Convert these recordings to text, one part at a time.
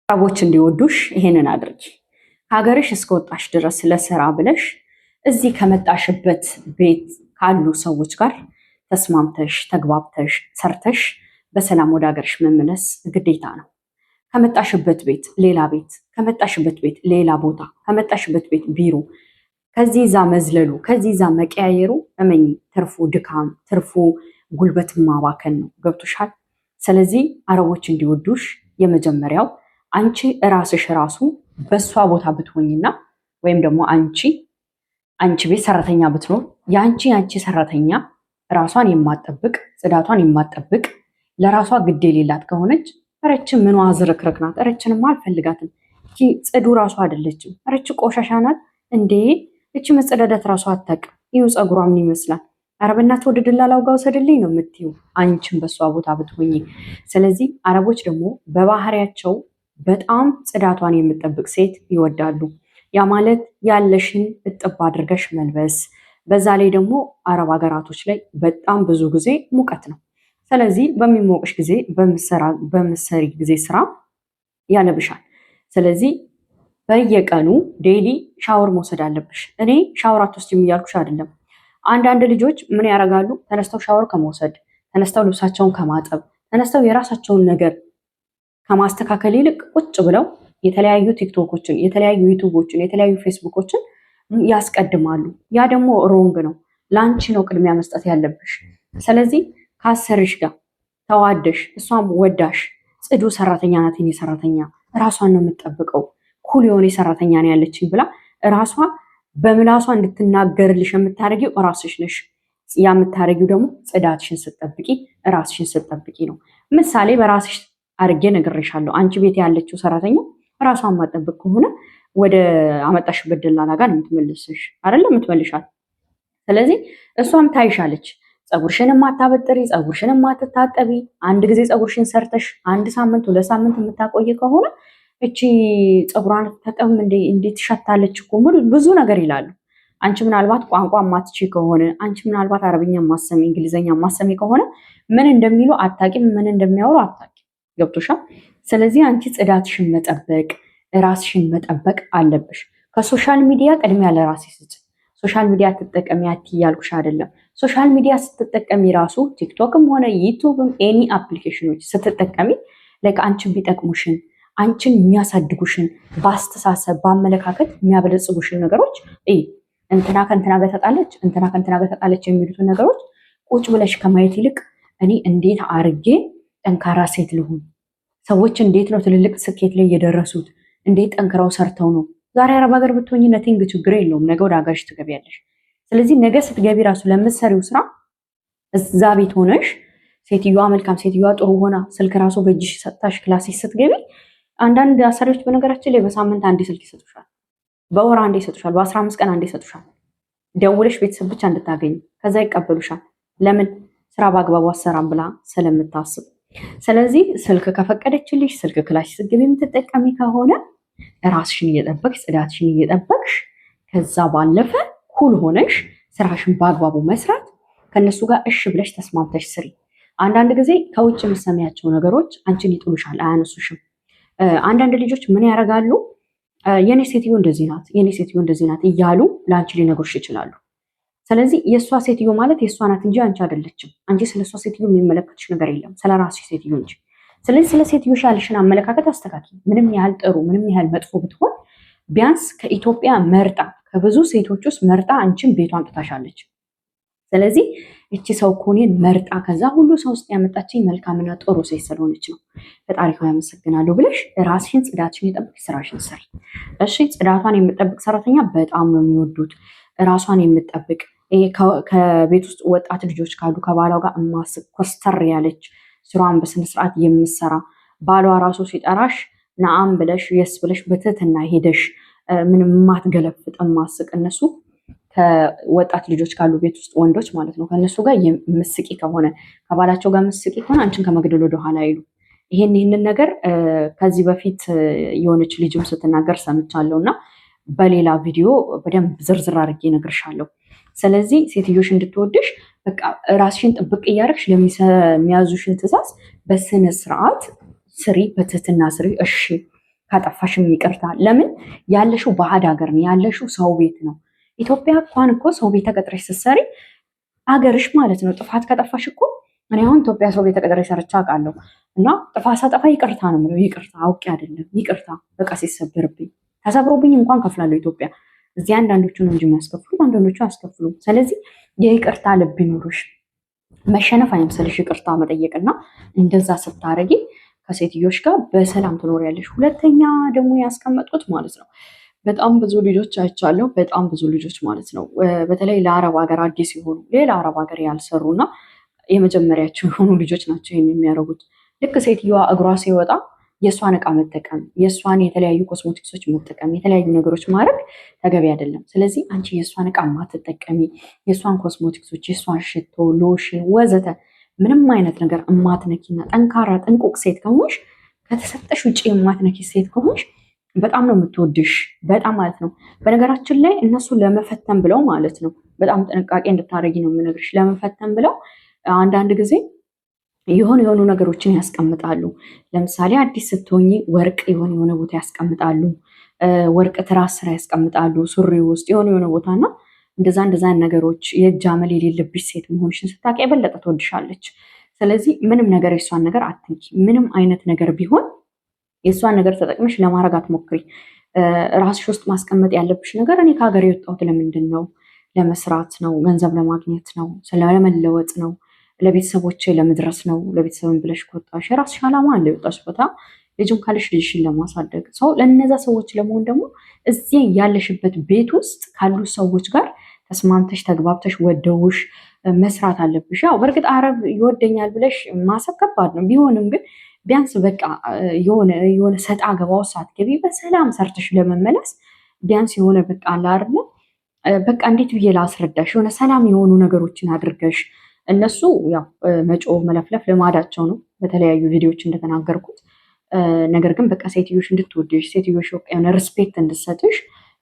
ሰዎች እንዲወዱሽ ይሄንን አድርጊ። ሀገርሽ እስከወጣሽ ድረስ ለስራ ብለሽ እዚህ ከመጣሽበት ቤት ካሉ ሰዎች ጋር ተስማምተሽ ተግባብተሽ ሰርተሽ በሰላም ወደ ሀገርሽ መመለስ ግዴታ ነው። ከመጣሽበት ቤት ሌላ ቤት፣ ከመጣሽበት ቤት ሌላ ቦታ፣ ከመጣሽበት ቤት ቢሮ፣ ከዚህ ዛ መዝለሉ ከዚህ ዛ መቀያየሩ እመኚ ትርፉ ድካም፣ ትርፉ ጉልበት ማባከን ነው። ገብቶሻል? ስለዚህ አረቦች እንዲወዱሽ የመጀመሪያው አንቺ ራስሽ ራሱ በሷ ቦታ ብትሆኝና ወይም ደግሞ አንቺ ቤት ሰራተኛ ብትኖር ያንቺ ሰራተኛ ራሷን የማጠብቅ ጽዳቷን የማጠብቅ ለራሷ ግድ የሌላት ከሆነች ረች ምኗ ዝርክርክ ናት፣ ረችንማ አልፈልጋትም፣ ጽዱ ራሷ አይደለችም፣ ረች ቆሻሻ ናት እንዴ፣ እቺ መጸዳዳት ራሷ አታውቅም፣ ይኸው ፀጉሯ ምን ይመስላል፣ ኧረ በእናትህ ወደ ደላላው ጋር ውሰድልኝ ነው የምትይው አንቺን በሷ ቦታ ብትሆኝ። ስለዚህ አረቦች ደግሞ በባህሪያቸው በጣም ጽዳቷን የምጠብቅ ሴት ይወዳሉ። ያ ማለት ያለሽን እጥብ አድርገሽ መልበስ። በዛ ላይ ደግሞ አረብ ሀገራቶች ላይ በጣም ብዙ ጊዜ ሙቀት ነው። ስለዚህ በሚሞቅሽ ጊዜ በምሰሪ ጊዜ ስራ ያለብሻል። ስለዚህ በየቀኑ ዴይሊ ሻወር መውሰድ አለብሽ። እኔ ሻወር አትወስጂም እያልኩሽ አይደለም። አንዳንድ ልጆች ምን ያደርጋሉ? ተነስተው ሻወር ከመውሰድ ተነስተው ልብሳቸውን ከማጠብ ተነስተው የራሳቸውን ነገር ከማስተካከል ይልቅ ቁጭ ብለው የተለያዩ ቲክቶኮችን፣ የተለያዩ ዩቱቦችን፣ የተለያዩ ፌስቡኮችን ያስቀድማሉ። ያ ደግሞ ሮንግ ነው። ለአንቺ ነው ቅድሚያ መስጠት ያለብሽ። ስለዚህ ከአሰሪሽ ጋር ተዋደሽ እሷም ወዳሽ ጽዱ ሰራተኛ ናት የኔ ሰራተኛ ራሷን ነው የምትጠብቀው ኩል የሆነ ሰራተኛ ነው ያለችኝ ብላ ራሷ በምላሷ እንድትናገርልሽ የምታደርጊው ራስሽ ነሽ። ያ የምታደርጊው ደግሞ ጽዳትሽን ስትጠብቂ ራስሽን ስትጠብቂ ነው። ምሳሌ በራስሽ አድርጌ ነግሬሻለሁ። አንቺ ቤት ያለችው ሰራተኛ ራሷን ማጠብቅ ከሆነ ወደ አመጣሽበት ደላላ ጋር የምትመልስሽ አይደለም የምትመልሻት። ስለዚህ እሷም ታይሻለች። ፀጉርሽን ማታበጥሪ፣ ፀጉርሽን ማትታጠቢ፣ አንድ ጊዜ ፀጉርሽን ሰርተሽ አንድ ሳምንት 2 ሳምንት የምታቆይ ከሆነ እቺ ፀጉሯን ተጠም እንዴት ትሸታለች እኮ ብዙ ነገር ይላሉ። አንቺ ምናልባት ቋንቋ ማትቺ ከሆነ አንቺ ምናልባት አረብኛ ማሰሚ እንግሊዘኛ ማሰሚ ከሆነ ምን እንደሚሉ አታቂም፣ ምን እንደሚያወሩ አታቂም። ገብቶሻል? ስለዚህ አንቺ ጽዳትሽን መጠበቅ ራስሽን መጠበቅ አለብሽ። ከሶሻል ሚዲያ ቅድሚያ ለራስሽ ስጭ። ሶሻል ሚዲያ ትጠቀሚ ያልኩሽ አይደለም። ሶሻል ሚዲያ ስትጠቀሚ ራሱ ቲክቶክም ሆነ ዩቲዩብም ኤኒ አፕሊኬሽኖች ስትጠቀሚ አንቺን ቢጠቅሙሽን አንቺን የሚያሳድጉሽን በአስተሳሰብ በአመለካከት የሚያበለጽጉሽን ነገሮች እንትና ከእንትና ጋር ተጣለች፣ እንትና ከእንትና ጋር ተጣለች የሚሉትን ነገሮች ቁጭ ብለሽ ከማየት ይልቅ እኔ እንዴት አርጌ ጠንካራ ሴት ልሁን፣ ሰዎች እንዴት ነው ትልልቅ ስኬት ላይ የደረሱት፣ እንዴት ጠንክረው ሰርተው ነው። ዛሬ አረብ ሀገር ብትሆኝ ነቲንግ ችግር የለውም፣ ነገ ወደ ሀገርሽ ትገቢያለሽ። ስለዚህ ነገ ስትገቢ ራሱ ለምትሰሪው ስራ እዛ ቤት ሆነሽ ሴትዮዋ መልካም ሴትዮዋ ጥሩ ሆና ስልክ ራሱ በእጅሽ ሰጥታሽ ክላስሽ ስትገቢ አንዳንድ አሰሪዎች በነገራችን ላይ በሳምንት አንዴ ስልክ ይሰጡሻል፣ በወር አንዴ ይሰጡሻል፣ በ15 ቀን አንዴ ይሰጡሻል። ደውለሽ ቤተሰብ ብቻ እንድታገኝ ከዛ ይቀበሉሻል። ለምን? ስራ በአግባቡ አሰራም ብላ ስለምታስብ። ስለዚህ ስልክ ከፈቀደችልሽ ስልክ ክላሽ ስትገቢ የምትጠቀሚ ከሆነ ራስሽን እየጠበቅሽ ጽዳትሽን እየጠበቅሽ ከዛ ባለፈ ኩል ሆነሽ ስራሽን በአግባቡ መስራት፣ ከነሱ ጋር እሺ ብለሽ ተስማምተሽ ስሪ። አንዳንድ ጊዜ ከውጭ የምትሰሚያቸው ነገሮች አንቺን ይጥሉሻል፣ አያነሱሽም። አንዳንድ ልጆች ምን ያደርጋሉ? የኔ ሴትዮ እንደዚህ ናት፣ የኔ ሴትዮ እንደዚህ ናት እያሉ ለአንቺ ሊነግሩሽ ይችላሉ። ስለዚህ የእሷ ሴትዮ ማለት የእሷ ናት እንጂ አንቺ አይደለችም። አንቺ ስለ እሷ ሴትዮ የሚመለከትሽ ነገር የለም፣ ስለ ራስሽ ሴትዮ እንጂ። ስለዚህ ስለ ሴትዮሽ ያለሽን አመለካከት አስተካኪ። ምንም ያህል ጥሩ ምንም ያህል መጥፎ ብትሆን ቢያንስ ከኢትዮጵያ መርጣ ከብዙ ሴቶች ውስጥ መርጣ አንቺን ቤቷን ጥታሻለች። ስለዚህ እቺ ሰው እኮ እኔን መርጣ ከዛ ሁሉ ሰው ውስጥ ያመጣችኝ መልካምና ጥሩ ሴት ስለሆነች ነው፣ ፈጣሪ ሆይ አመሰግናለሁ ብለሽ ራስሽን ጽዳትሽን የጠብቅ ስራሽን ስሪ። እሺ፣ ጽዳቷን የምጠብቅ ሰራተኛ በጣም ነው የሚወዱት። ራሷን የምጠብቅ ከቤት ውስጥ ወጣት ልጆች ካሉ ከባሏ ጋር የማስብ ኮስተር ያለች ስራዋን በስነስርዓት የምሰራ ባሏ ራሱ ሲጠራሽ ነአም ብለሽ የስ ብለሽ በትህትና ሄደሽ ምንም ማትገለፍጥ ማስቅ እነሱ ከወጣት ልጆች ካሉ ቤት ውስጥ ወንዶች ማለት ነው ከነሱ ጋር ምስቂ ከሆነ ከባላቸው ጋር ምስቂ ከሆነ አንቺን ከመግደል ወደ ኋላ አይሉ። ይሄንን ነገር ከዚህ በፊት የሆነች ልጅም ስትናገር ሰምቻለሁ እና በሌላ ቪዲዮ በደንብ ዝርዝር አድርጌ እነግርሻለሁ። ስለዚህ ሴትዮሽ እንድትወድሽ በቃ ራስሽን ጥብቅ እያደረግሽ ለሚያዙሽን ትዕዛዝ በስነ ስርዓት ስሪ፣ በትህትና ስሪ። እሺ ካጠፋሽም ይቅርታ። ለምን ያለሽው ባዕድ ሀገር ነው ያለሽው፣ ሰው ቤት ነው። ኢትዮጵያ እንኳን እኮ ሰው ቤት ተቀጥረሽ ስትሰሪ አገርሽ ማለት ነው። ጥፋት ከጠፋሽ እኮ እኔ አሁን ኢትዮጵያ ሰው ቤት ተቀጥሬ ሰርቼ አውቃለሁ እና ጥፋት ሳጠፋ ይቅርታ ነው የምለው። ይቅርታ አውቄ አይደለም ይቅርታ፣ በቃ ሲሰበርብኝ ተሰብሮብኝ እንኳን ከፍላለሁ ኢትዮጵያ። እዚህ አንዳንዶቹ ነው እንጂ የሚያስከፍሉት አንዳንዶቹ አያስከፍሉም። ስለዚህ የይቅርታ ልብ ይኑርሽ፣ መሸነፍ አይምሰልሽ ይቅርታ መጠየቅና እንደዛ ስታረጊ ከሴትዮች ጋር በሰላም ትኖሪያለሽ። ሁለተኛ ደግሞ ያስቀመጡት ማለት ነው በጣም ብዙ ልጆች አይቻለሁ። በጣም ብዙ ልጆች ማለት ነው በተለይ ለአረብ ሀገር አዲስ የሆኑ ሌላ አረብ ሀገር ያልሰሩና የመጀመሪያቸው የሆኑ ልጆች ናቸው ይህን የሚያደርጉት። ልክ ሴትዮዋ እግሯ ሲወጣ የእሷን እቃ መጠቀም፣ የእሷን የተለያዩ ኮስሞቲክሶች መጠቀም፣ የተለያዩ ነገሮች ማድረግ ተገቢ አይደለም። ስለዚህ አንቺ የእሷን እቃ ማትጠቀሚ፣ የእሷን ኮስሞቲክሶች፣ የእሷን ሽቶ፣ ሎሽን ወዘተ ምንም አይነት ነገር እማትነኪና ጠንካራ ጥንቁቅ ሴት ከሆንሽ፣ ከተሰጠሽ ውጭ የማትነኪ ሴት ከሆንሽ በጣም ነው የምትወድሽ፣ በጣም ማለት ነው። በነገራችን ላይ እነሱ ለመፈተን ብለው ማለት ነው በጣም ጥንቃቄ እንድታደርጊ ነው የምነግርሽ። ለመፈተን ብለው አንዳንድ ጊዜ የሆኑ ነገሮችን ያስቀምጣሉ። ለምሳሌ አዲስ ስትሆኚ ወርቅ የሆነ ቦታ ያስቀምጣሉ። ወርቅ ትራስ ስራ ያስቀምጣሉ፣ ሱሪ ውስጥ የሆነ ቦታና እንደዛ ነገሮች የእጅ አመል የሌለብሽ ሴት መሆንሽን ስታውቂ የበለጠ ትወድሻለች። ስለዚህ ምንም ነገር የእሷን ነገር አትንኪ። ምንም አይነት ነገር ቢሆን የእሷን ነገር ተጠቅመሽ ለማድረግ አትሞክሪ። ራስሽ ውስጥ ማስቀመጥ ያለብሽ ነገር እኔ ከሀገር የወጣሁት ለምንድን ነው? ለመስራት ነው፣ ገንዘብ ለማግኘት ነው፣ ስለመለወጥ ነው፣ ለቤተሰቦቼ ለመድረስ ነው። ለቤተሰብን ብለሽ ከወጣሽ የራስሽ ዓላማ አለ። የወጣሽ ቦታ ልጅም ካለሽ ልጅሽን ለማሳደግ ሰው ለነዛ ሰዎች ለመሆን ደግሞ እዚህ ያለሽበት ቤት ውስጥ ካሉ ሰዎች ጋር ተስማምተሽ ተግባብተሽ ወደውሽ መስራት አለብሽ። ያው በእርግጥ አረብ ይወደኛል ብለሽ ማሰብ ከባድ ነው። ቢሆንም ግን ቢያንስ በቃ የሆነ ሰጣ ገባው ሳትገቢ በሰላም ሰርተሽ ለመመለስ ቢያንስ የሆነ በቃ አለ አይደለ በቃ እንዴት ብዬ ላስረዳሽ፣ የሆነ ሰላም የሆኑ ነገሮችን አድርገሽ እነሱ ያው መጮህ መለፍለፍ ልማዳቸው ነው በተለያዩ ቪዲዮዎች እንደተናገርኩት። ነገር ግን በቃ ሴትዮሽ እንድትወድሽ ሴትዮሽ የሆነ ሪስፔክት እንድትሰጥሽ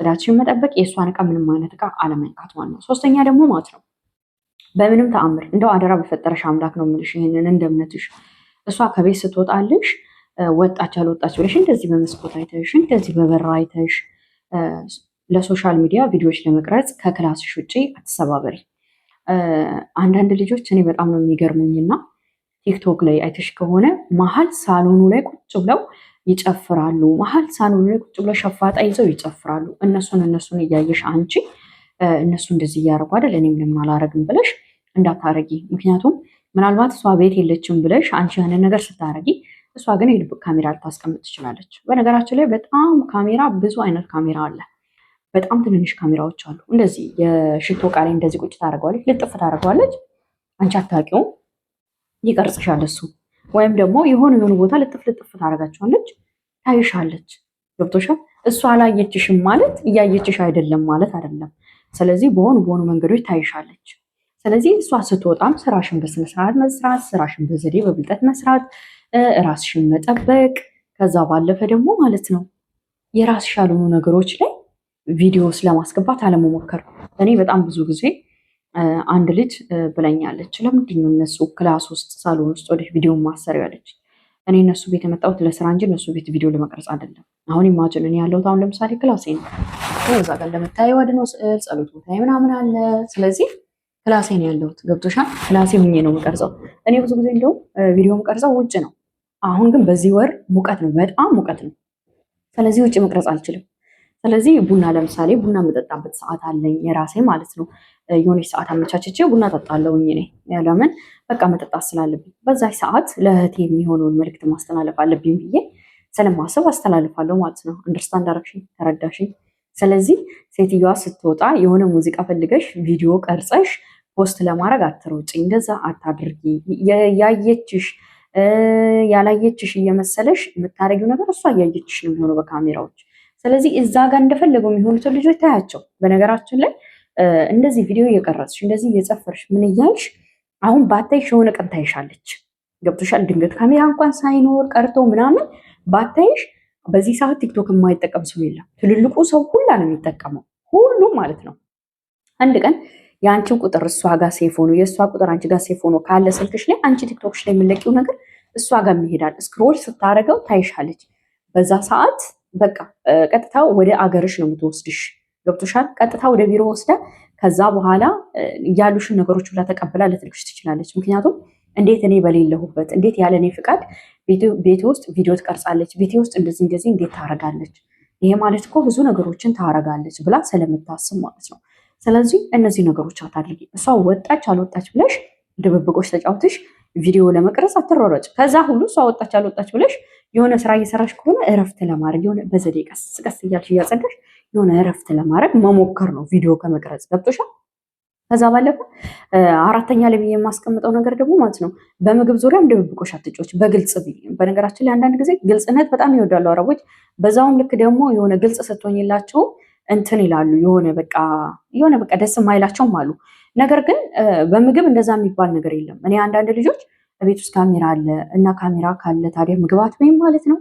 ጽዳትሽን መጠበቅ፣ የእሷን እቃ ምንም አይነት እቃ አለመንካት ማለት ነው። ሶስተኛ ደግሞ ማለት ነው በምንም ተአምር እንደው አደራ በፈጠረሽ አምላክ ነው የምልሽ ይሄንን እንደ እምነትሽ እሷ ከቤት ስትወጣልሽ ወጣች አልወጣች ብለሽ እንደዚህ በመስኮት አይተሽ እንደዚህ በበራ አይተሽ ለሶሻል ሚዲያ ቪዲዮዎች ለመቅረጽ ከክላስሽ ውጭ አትሰባበሪ። አንዳንድ ልጆች እኔ በጣም ነው የሚገርሙኝና ቲክቶክ ላይ አይተሽ ከሆነ መሀል ሳሎኑ ላይ ቁጭ ብለው ይጨፍራሉ። መሀል ሳሎኑ ላይ ቁጭ ብለው ሸፋጣ ይዘው ይጨፍራሉ። እነሱን እያየሽ አንቺ እነሱ እንደዚህ እያደረጉ አይደል እኔም ለምን አላረግም ብለሽ እንዳታረጊ። ምክንያቱም ምናልባት እሷ ቤት የለችም ብለሽ አንቺ ያንን ነገር ስታረጊ እሷ ግን የድብቅ ካሜራ ልታስቀምጥ ትችላለች። በነገራችን ላይ በጣም ካሜራ ብዙ አይነት ካሜራ አለ። በጣም ትንንሽ ካሜራዎች አሉ። እንደዚህ የሽቶ እቃ ላይ እንደዚህ ቁጭ ታደርገዋለች፣ ልጥፍ ታደርገዋለች። አንቺ አታውቂውም፣ ይቀርጽሻል እሱ። ወይም ደግሞ የሆነ ቦታ ልጥፍ ታደርጋቸዋለች፣ ታይሻለች። ገብቶሻል? እሷ አላየችሽም ማለት እያየችሽ አይደለም ማለት አይደለም። ስለዚህ በሆኑ መንገዶች ታይሻለች። ስለዚህ እሷ ስትወጣም ስራሽን በስነስርዓት መስራት፣ ስራሽን በዘዴ በብልጠት መስራት፣ ራስሽን መጠበቅ፣ ከዛ ባለፈ ደግሞ ማለት ነው የራስሽ ያልሆኑ ነገሮች ላይ ቪዲዮ ስለማስገባት አለመሞከር። እኔ በጣም ብዙ ጊዜ አንድ ልጅ ብለኛለች፣ ለምንድን ነው እነሱ ክላስ ውስጥ ሳሎን ውስጥ ወደ ቪዲዮ ማሰሪው ያለች። እኔ እነሱ ቤት የመጣሁት ለስራ እንጂ እነሱ ቤት ቪዲዮ ለመቅረጽ አይደለም። አሁን ኢማጅን እኔ ያለሁት አሁን ለምሳሌ ክላሴ ነው። ከዛ ጋር እንደምታየው ወደ ነው ስዕል ጸሎት ቦታ ምናምን አለ። ስለዚህ ክላሴ ነው ያለሁት። ገብቶሻል? ክላሴ ሁኜ ነው የምቀርጸው። እኔ ብዙ ጊዜ እንደውም ቪዲዮ የምቀርጸው ውጭ ነው። አሁን ግን በዚህ ወር ሙቀት ነው፣ በጣም ሙቀት ነው። ስለዚህ ውጭ መቅረጽ አልችልም። ስለዚህ ቡና ለምሳሌ ቡና የምጠጣበት ሰዓት አለኝ የራሴ ማለት ነው። የሆነች ሰዓት አመቻችቼ ቡና ጠጣለሁኝ እኔ። ለምን በቃ መጠጣት ስላለብኝ በዛ ሰዓት ለእህቴ የሚሆነውን መልዕክት ማስተላለፍ አለብኝ ብዬ ስለማስብ አስተላልፋለሁ ማለት ነው። አንደርስታንድ አደረግሽኝ? ተረዳሽኝ? ስለዚህ ሴትዮዋ ስትወጣ የሆነ ሙዚቃ ፈልገሽ ቪዲዮ ቀርጸሽ ፖስት ለማድረግ አትሮጪ፣ እንደዛ አታድርጊ። ያየችሽ ያላየችሽ እየመሰለሽ የምታደርጊው ነገር እሷ እያየችሽ ነው የሚሆነው በካሜራዎች። ስለዚህ እዛ ጋር እንደፈለገው የሚሆኑትን ልጆች ታያቸው። በነገራችን ላይ እንደዚህ ቪዲዮ እየቀረጽሽ እንደዚህ እየጨፈርሽ ምን እያልሽ አሁን ባታይሽ የሆነ ቀን ታይሻለች። ገብቶሻል? ድንገት ካሜራ እንኳን ሳይኖር ቀርቶ ምናምን ባታይሽ። በዚህ ሰዓት ቲክቶክ የማይጠቀም ሰው የለም። ትልልቁ ሰው ሁላ ነው የሚጠቀመው፣ ሁሉም ማለት ነው። አንድ ቀን የአንቺን ቁጥር እሷ ጋር ሴፍ ሆኖ የእሷ ቁጥር አንቺ ጋር ሴፍ ሆኖ ካለ ስልክሽ ላይ አንቺ ቲክቶክሽ ላይ የምለቂው ነገር እሷ ጋር ይሄዳል። ስክሮል ስታደርገው ታይሻለች። በዛ ሰዓት በቃ ቀጥታ ወደ አገርሽ ነው የምትወስድሽ። ገብቶሻል? ቀጥታ ወደ ቢሮ ወስዳ ከዛ በኋላ ያሉሽን ነገሮች ሁላ ተቀብላ ልትልክሽ ትችላለች። ምክንያቱም እንዴት እኔ በሌለሁበት እንዴት ያለ እኔ ፍቃድ ቤቴ ውስጥ ቪዲዮ ትቀርጻለች፣ ቤቴ ውስጥ እንደዚህ እንደዚህ እንዴት ታረጋለች፣ ይሄ ማለት እኮ ብዙ ነገሮችን ታረጋለች ብላ ስለምታስብ ማለት ነው። ስለዚህ እነዚህ ነገሮች አታድርጊ። እሷ ወጣች አልወጣች ብለሽ ድብብቆች ተጫውተሽ ቪዲዮ ለመቅረጽ አትሮረጭ። ከዛ ሁሉ እሷ ወጣች አልወጣች ብለሽ የሆነ ስራ እየሰራሽ ከሆነ እረፍት ለማድረግ የሆነ በዘዴ ቀስ ቀስ እያልሽ እያጸዳሽ የሆነ እረፍት ለማድረግ መሞከር ነው ቪዲዮ ከመቅረጽ። ገብቶሻል? ከዛ ባለፈ አራተኛ ላይ የማስቀምጠው ነገር ደግሞ ማለት ነው በምግብ ዙሪያም ድብብቆሽ አትጮች፣ በግልጽ በነገራችን ላይ አንዳንድ ጊዜ ግልጽነት በጣም ይወዳሉ አረቦች። በዛውም ልክ ደግሞ የሆነ ግልጽ ስትሆኝላቸው እንትን ይላሉ፣ የሆነ በቃ ደስ የማይላቸውም አሉ። ነገር ግን በምግብ እንደዛ የሚባል ነገር የለም። እኔ አንዳንድ ልጆች ቤት ውስጥ ካሜራ አለ እና ካሜራ ካለ ታዲያ ምግብ አትበይም ማለት ነው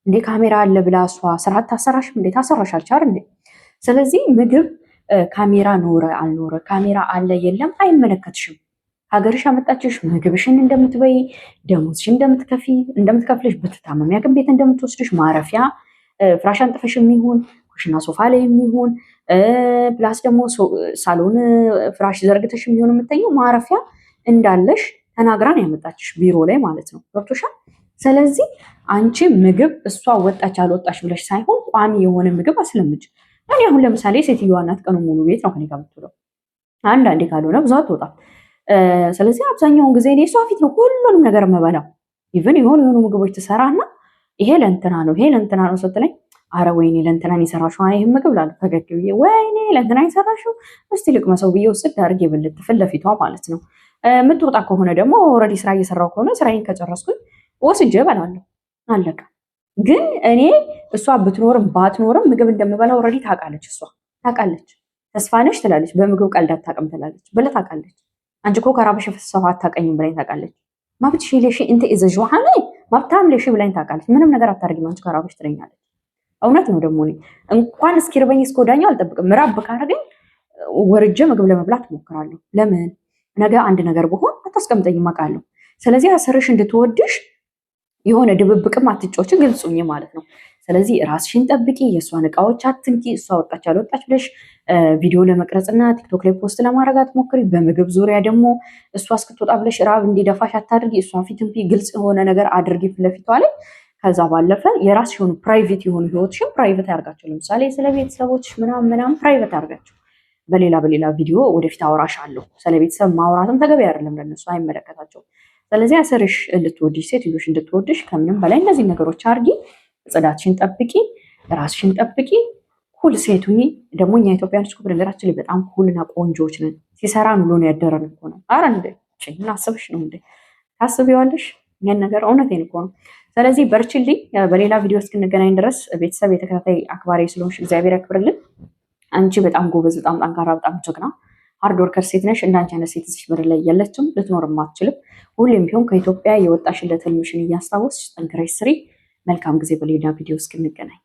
እንዴ? ካሜራ አለ ብላ እሷ ስርዓት ታሰራሽም እንዴ? ታሰራሻለች አይደል እንዴ? ስለዚህ ምግብ ካሜራ ኖረ አልኖረ ካሜራ አለ የለም አይመለከትሽም። ሀገርሽ አመጣችሽ ምግብሽን እንደምትበይ ደሞዝሽን እንደምትከፍልሽ ብትታመሚያ ግን ቤት እንደምትወስድሽ ማረፊያ ፍራሽ አንጥፈሽ የሚሆን ኩሽና ሶፋ ላይ የሚሆን ፕላስ ደግሞ ሳሎን ፍራሽ ዘርግተሽ የሚሆን የምተኘው ማረፊያ እንዳለሽ ተናግራን ያመጣችሽ ቢሮ ላይ ማለት ነው። ገብቶሻል? ስለዚህ አንቺ ምግብ እሷ ወጣች አልወጣች ብለሽ ሳይሆን ቋሚ የሆነ ምግብ አስለምጅ። እኔ አሁን ለምሳሌ ሴትዮዋ እናት ቀኑ ሙሉ ቤት ነው ከኔ ጋር የምትውለው፣ አንዳንዴ ካልሆነ ብዙ አትወጣም። ስለዚህ አብዛኛውን ጊዜ እኔ እሷ ፊት ነው ሁሉንም ነገር የምበላው። ኢቭን የሆኑ ምግቦች ትሰራና ይሄ ለእንትና ነው ይሄ ለእንትና ነው ስትለኝ አረ ወይኔ ለእንትናን የሰራሽው ይህን ምግብ ላሉ ፈገግ ብዬ ወይኔ ለእንትና የሰራሽው እስቲ ልቅመሰው ብዬ ውስድ አድርጌ ብልት ፊት ለፊቷ ማለት ነው። የምትወጣ ከሆነ ደግሞ ኦልሬዲ ስራ እየሰራው ከሆነ ስራዬን ከጨረስኩኝ ወስጄ እበላለሁ፣ አለቀ። ግን እኔ እሷ ብትኖርም ባትኖርም ምግብ እንደምበላ ኦልሬዲ ታውቃለች። እሷ ታውቃለች። ተስፋነሽ ትላለች፣ በምግብ ቀልድ አታውቅም ትላለች ብለህ ታውቃለች። አንቺ እኮ ከራበሽ ፍሰው አታውቀኝም ብላኝ ታውቃለች። ማብትሽ ለሽ እንተ እዘዥ ዋሃኔ ማብታም ለሽ ብላኝ ታውቃለች። ምንም ነገር አታርጊም አንቺ ከራበሽ ትለኛለች። እውነት ነው ደግሞ እኔ እንኳን እስኪርበኝ እስከ ወዳኛው አልጠብቅም። ምራብ ካረገኝ ወርጄ ምግብ ለመብላት እሞክራለሁ። ለምን ነገ አንድ ነገር ብሆን አታስቀምጠኝም አውቃለሁ። ስለዚህ አሰርሽ እንድትወድሽ የሆነ ድብብቅም አትጮች፣ ግልጹኝ ማለት ነው። ስለዚህ ራስሽን ጠብቂ፣ የእሷን እቃዎች አትንኪ። እሷ ወጣች አልወጣች ብለሽ ቪዲዮ ለመቅረጽና ቲክቶክ ላይ ፖስት ለማድረግ አትሞክሪ። በምግብ ዙሪያ ደግሞ እሷ እስክትወጣ ብለሽ ራብ እንዲደፋሽ አታድርጊ። እሷ ፊትም ግልጽ የሆነ ነገር አድርጊ ፊት ለፊቷ ላይ። ከዛ ባለፈ የራስሽ የሆኑ ፕራይቬት የሆኑ ህይወትሽን ፕራይቬት ያርጋቸው። ለምሳሌ ስለ ቤተሰቦችሽ ምናምን ፕራይቬት ያርጋቸው። በሌላ ቪዲዮ ወደፊት አወራሻለሁ። ስለ ቤተሰብ ማውራትም ተገቢ አይደለም፣ ለነሱ አይመለከታቸውም። ስለዚህ አሰርሽ እንድትወድሽ ሴትዮሽ እንድትወድሽ ከምንም በላይ እነዚህ ነገሮች አርጊ። ጽዳትሽን ጠብቂ፣ ራስሽን ጠብቂ፣ ኩል ሴት ሁኚ። ደግሞ እኛ ኢትዮጵያኖች እኮ በነገራችን ላይ በጣም ኩልና ቆንጆዎች ነን። ሲሰራን ውሎ ነው ያደረን እኮ ነው። ኧረ እንደ ምን አስበሽ ነው እንደ ታስቢዋለሽ? ይሄን ነገር እውነቴን እኮ ነው። ስለዚህ በርችልኝ። በሌላ ቪዲዮ እስክንገናኝ ድረስ ቤተሰብ የተከታታይ አክባሪ ስለሆንሽ እግዚአብሔር ያክብርልን። አንቺ በጣም ጎበዝ፣ በጣም ጠንካራ፣ በጣም ጀግና ሃርድ ወርከር ሴት ነሽ። እንዳንቺ አይነት ሴት እዚህ ምድር ላይ የለችም፣ ልትኖርም አትችልም። ሁሌም ቢሆን ከኢትዮጵያ የወጣሽለት ህልምሽን እያስታወስሽ ጠንክረሽ ስሪ። መልካም ጊዜ። በሌላ ቪዲዮ እስክንገናኝ